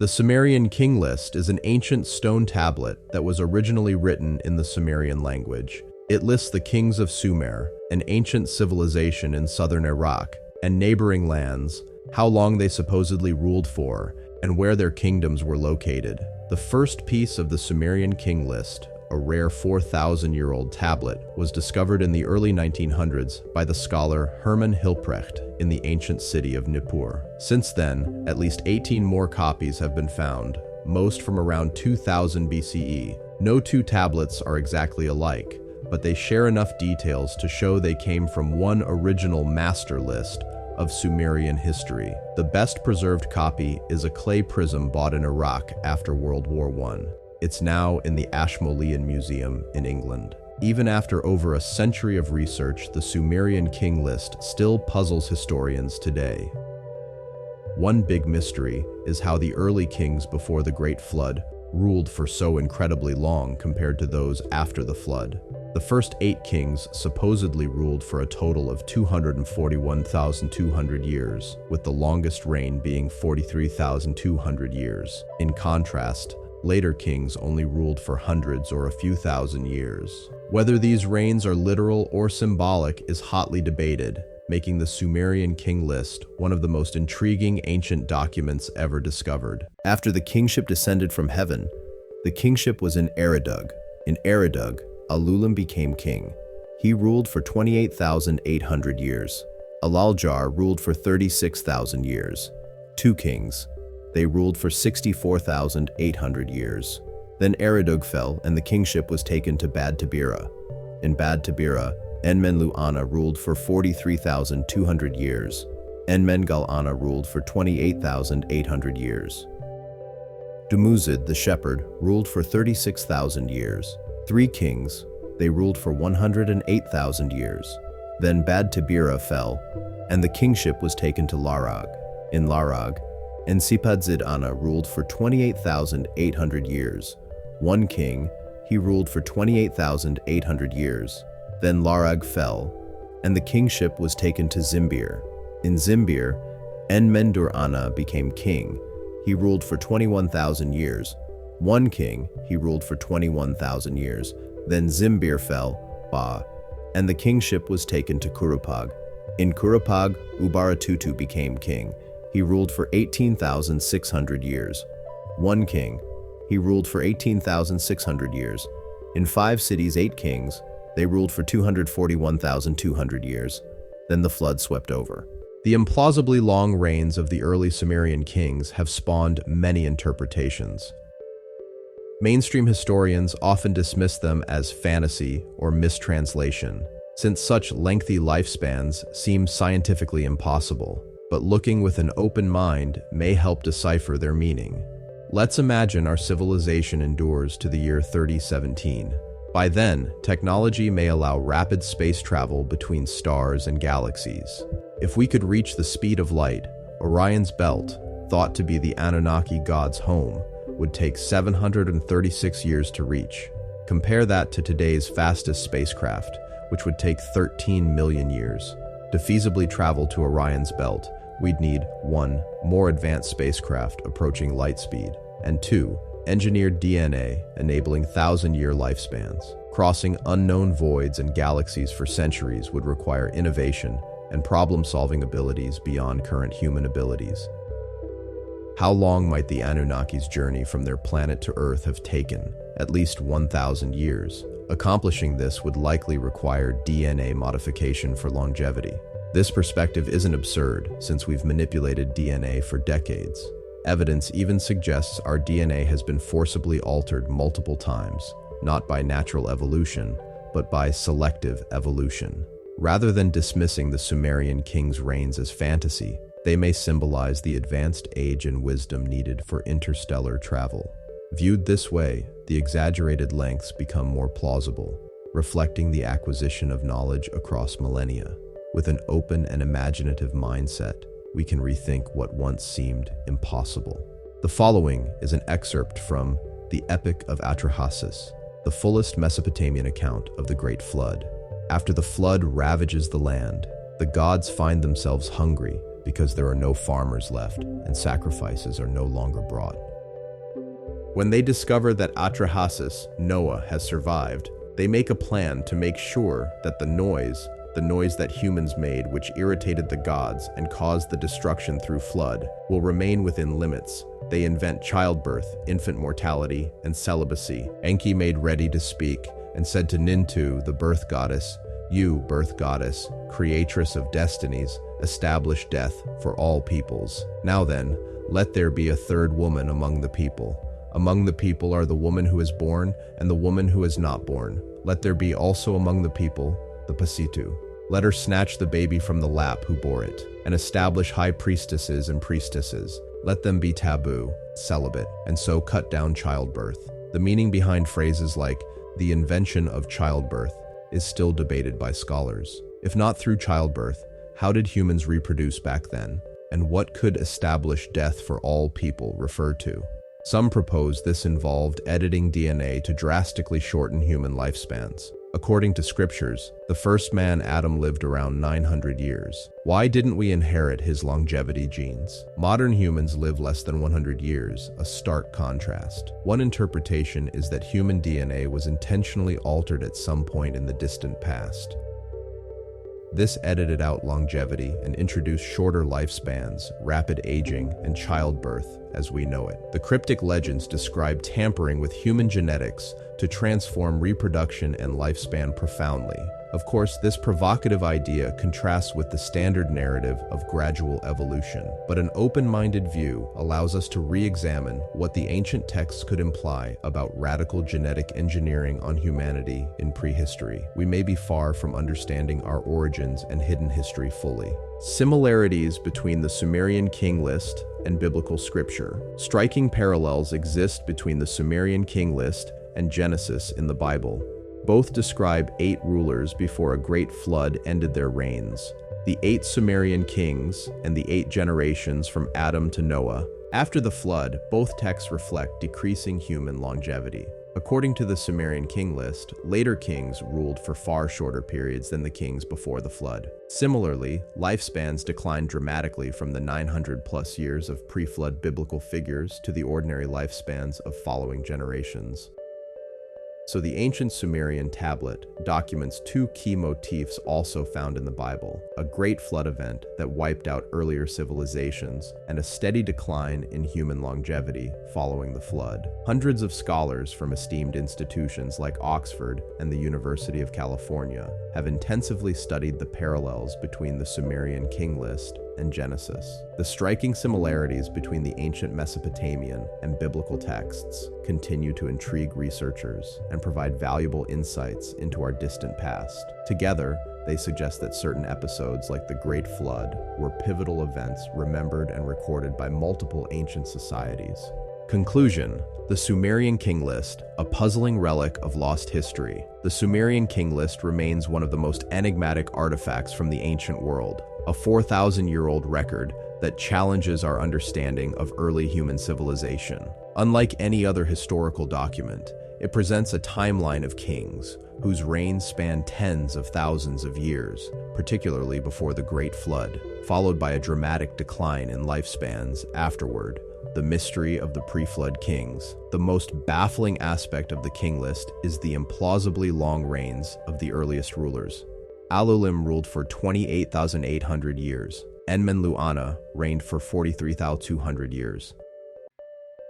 The Sumerian King List is an ancient stone tablet that was originally written in the Sumerian language. It lists the kings of Sumer, an ancient civilization in southern Iraq, and neighboring lands, how long they supposedly ruled for, and where their kingdoms were located. The first piece of the Sumerian King List, a rare 4,000-year-old tablet, was discovered in the early 1900s by the scholar Hermann Hilprecht in the ancient city of Nippur. Since then, at least 18 more copies have been found, most from around 2000 BCE. No two tablets are exactly alike, but they share enough details to show they came from one original master list of Sumerian history. The best preserved copy is a clay prism bought in Iraq after World War I. It's now in the Ashmolean Museum in England. Even after over a century of research, the Sumerian King List still puzzles historians today. One big mystery is how the early kings before the Great Flood ruled for so incredibly long compared to those after the flood. The first 8 kings supposedly ruled for a total of 241,200 years, with the longest reign being 43,200 years. In contrast, later kings only ruled for hundreds or a few thousand years. Whether these reigns are literal or symbolic is hotly debated, making the Sumerian King List one of the most intriguing ancient documents ever discovered. After the kingship descended from heaven, the kingship was in Eridug. In Eridug, Alulim became king. He ruled for 28,800 years. Alaljar ruled for 36,000 years. 2 kings. They ruled for 64,800 years. Then Eridug fell and the kingship was taken to Bad Tabira. In Bad Tabira, Enmenlu-Ana ruled for 43,200 years. Enmengal-Ana ruled for 28,800 years. Dumuzid, the shepherd, ruled for 36,000 years. 3 kings, they ruled for 108,000 years. Then Bad Tabira fell, and the kingship was taken to Larag. In Larag, Ensipadzid-Ana ruled for 28,800 years. 1 king, he ruled for 28,800 years. Then Larag fell, and the kingship was taken to Zimbir. In Zimbir, Enmendur-Ana became king. He ruled for 21,000 years. 1 king, he ruled for 21,000 years. Then Zimbir fell, and the kingship was taken to Kurupag. In Kurupag, Ubaratutu became king. He ruled for 18,600 years. 1 king, he ruled for 18,600 years. In 5 cities, 8 kings, they ruled for 241,200 years. Then the flood swept over. The implausibly long reigns of the early Sumerian kings have spawned many interpretations. Mainstream historians often dismiss them as fantasy or mistranslation, since such lengthy lifespans seem scientifically impossible. But looking with an open mind may help decipher their meaning. Let's imagine our civilization endures to the year 3017. By then, technology may allow rapid space travel between stars and galaxies. If we could reach the speed of light, Orion's belt, thought to be the Anunnaki god's home, would take 736 years to reach. Compare that to today's fastest spacecraft, which would take 13 million years. To feasibly travel to Orion's belt, we'd need 1. More advanced spacecraft approaching light speed, and 2. Engineered DNA enabling 1,000-year lifespans. Crossing unknown voids and galaxies for centuries would require innovation and problem-solving abilities beyond current human abilities. How long might the Anunnaki's journey from their planet to Earth have taken? At least 1,000 years. Accomplishing this would likely require DNA modification for longevity. This perspective isn't absurd, since we've manipulated DNA for decades. Evidence even suggests our DNA has been forcibly altered multiple times, not by natural evolution, but by selective evolution. Rather than dismissing the Sumerian kings' reigns as fantasy, they may symbolize the advanced age and wisdom needed for interstellar travel. Viewed this way, the exaggerated lengths become more plausible, reflecting the acquisition of knowledge across millennia. With an open and imaginative mindset, we can rethink what once seemed impossible. The following is an excerpt from the Epic of Atrahasis, the fullest Mesopotamian account of the Great Flood. After the flood ravages the land, the gods find themselves hungry because there are no farmers left and sacrifices are no longer brought. When they discover that Atrahasis, Noah, has survived, they make a plan to make sure that the noise that humans made which irritated the gods and caused the destruction through flood, will remain within limits. They invent childbirth, infant mortality, and celibacy. Enki made ready to speak and said to Nintu, the birth goddess, "You, birth goddess, creatress of destinies, establish death for all peoples. Now then, let there be a third woman among the people. Among the people are the woman who is born and the woman who is not born. Let there be also among the people the Pasitu. Let her snatch the baby from the lap who bore it, and establish high priestesses and priestesses. Let them be taboo, celibate, and so cut down childbirth." The meaning behind phrases like the invention of childbirth is still debated by scholars. If not through childbirth, how did humans reproduce back then? And what could establish death for all people refer to? Some propose this involved editing DNA to drastically shorten human lifespans. According to scriptures, the first man, Adam, lived around 900 years. Why didn't we inherit his longevity genes? Modern humans live less than 100 years, a stark contrast. One interpretation is that human DNA was intentionally altered at some point in the distant past. This edited out longevity and introduced shorter lifespans, rapid aging, and childbirth as we know it. The cryptic legends describe tampering with human genetics to transform reproduction and lifespan profoundly. Of course, this provocative idea contrasts with the standard narrative of gradual evolution, but an open-minded view allows us to re-examine what the ancient texts could imply about radical genetic engineering on humanity in prehistory. We may be far from understanding our origins and hidden history fully. Similarities between the Sumerian King List and biblical scripture. Striking parallels exist between the Sumerian King List and Genesis in the Bible. Both describe 8 rulers before a great flood ended their reigns. The 8 Sumerian kings and the 8 generations from Adam to Noah. After the flood, both texts reflect decreasing human longevity. According to the Sumerian King List, later kings ruled for far shorter periods than the kings before the flood. Similarly, lifespans declined dramatically from the 900-plus years of pre-flood biblical figures to the ordinary lifespans of following generations. So the ancient Sumerian tablet documents 2 key motifs also found in the Bible: a great flood event that wiped out earlier civilizations, and a steady decline in human longevity following the flood. Hundreds of scholars from esteemed institutions like Oxford and the University of California have intensively studied the parallels between the Sumerian King List and Genesis. The striking similarities between the ancient Mesopotamian and biblical texts continue to intrigue researchers and provide valuable insights into our distant past. Together, they suggest that certain episodes like the Great Flood were pivotal events remembered and recorded by multiple ancient societies. Conclusion: the Sumerian King List, a puzzling relic of lost history. The Sumerian King List remains one of the most enigmatic artifacts from the ancient world, a 4,000-year-old record that challenges our understanding of early human civilization. Unlike any other historical document, it presents a timeline of kings whose reigns span tens of thousands of years, particularly before the Great Flood, followed by a dramatic decline in lifespans afterward. The mystery of the pre-flood kings. The most baffling aspect of the King List is the implausibly long reigns of the earliest rulers. Alulim ruled for 28,800 years. Enmenluana reigned for 43,200 years.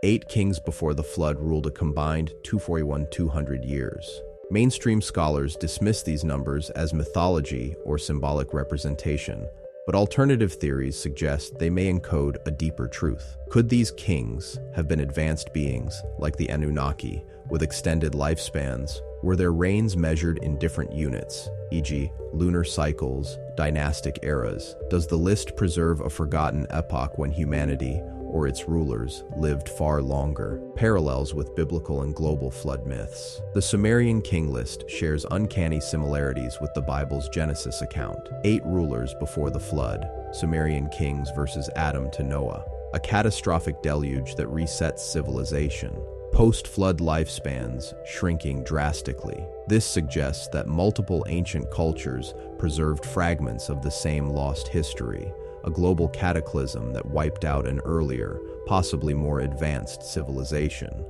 8 kings before the flood ruled a combined 241,200 years. Mainstream scholars dismiss these numbers as mythology or symbolic representation, but alternative theories suggest they may encode a deeper truth. Could these kings have been advanced beings like the Anunnaki with extended lifespans? Were their reigns measured in different units, e.g., lunar cycles, dynastic eras? Does the list preserve a forgotten epoch when humanity, or its rulers, lived far longer? Parallels with biblical and global flood myths. The Sumerian King List shares uncanny similarities with the Bible's Genesis account. 8 rulers before the flood, Sumerian kings versus Adam to Noah. A catastrophic deluge that resets civilization. Post-flood lifespans shrinking drastically. This suggests that multiple ancient cultures preserved fragments of the same lost history, a global cataclysm that wiped out an earlier, possibly more advanced civilization.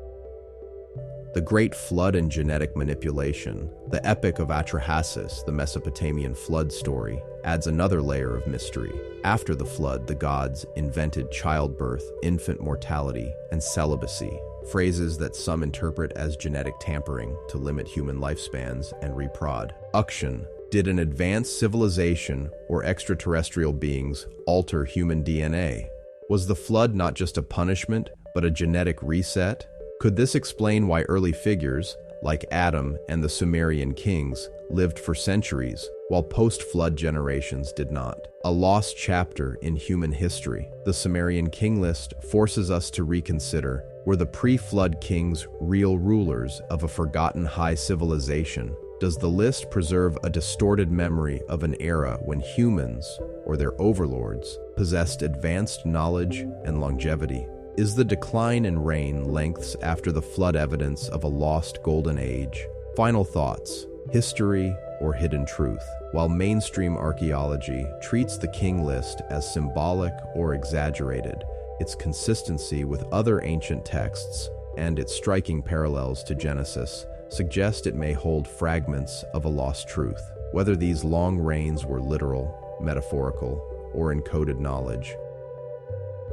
The Great Flood and Genetic Manipulation. The Epic of Atrahasis, the Mesopotamian flood story, adds another layer of mystery. After the flood, the gods invented childbirth, infant mortality, and celibacy, phrases that some interpret as genetic tampering to limit human lifespans and reproduction. Did an advanced civilization or extraterrestrial beings alter human DNA? Was the flood not just a punishment, but a genetic reset? Could this explain why early figures, like Adam and the Sumerian kings, lived for centuries, while post-flood generations did not? A lost chapter in human history. The Sumerian King List forces us to reconsider, were the pre-flood kings real rulers of a forgotten high civilization? Does the list preserve a distorted memory of an era when humans, or their overlords, possessed advanced knowledge and longevity? Is the decline in reign lengths after the flood evidence of a lost golden age? Final thoughts: history or hidden truth? While mainstream archaeology treats the King List as symbolic or exaggerated, its consistency with other ancient texts and its striking parallels to Genesis suggest it may hold fragments of a lost truth. Whether these long reigns were literal, metaphorical, or encoded knowledge,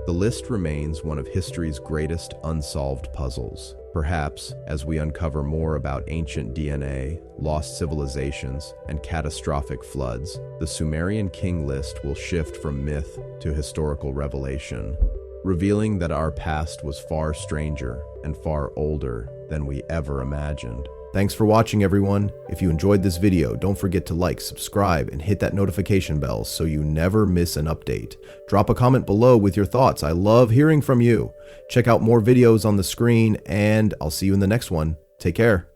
the list remains one of history's greatest unsolved puzzles. Perhaps, as we uncover more about ancient DNA, lost civilizations, and catastrophic floods, the Sumerian King List will shift from myth to historical revelation, revealing that our past was far stranger and far older than we ever imagined. Thanks for watching, everyone. If you enjoyed this video, don't forget to like, subscribe, and hit that notification bell so you never miss an update. Drop a comment below with your thoughts. I love hearing from you. Check out more videos on the screen, and I'll see you in the next one. Take care.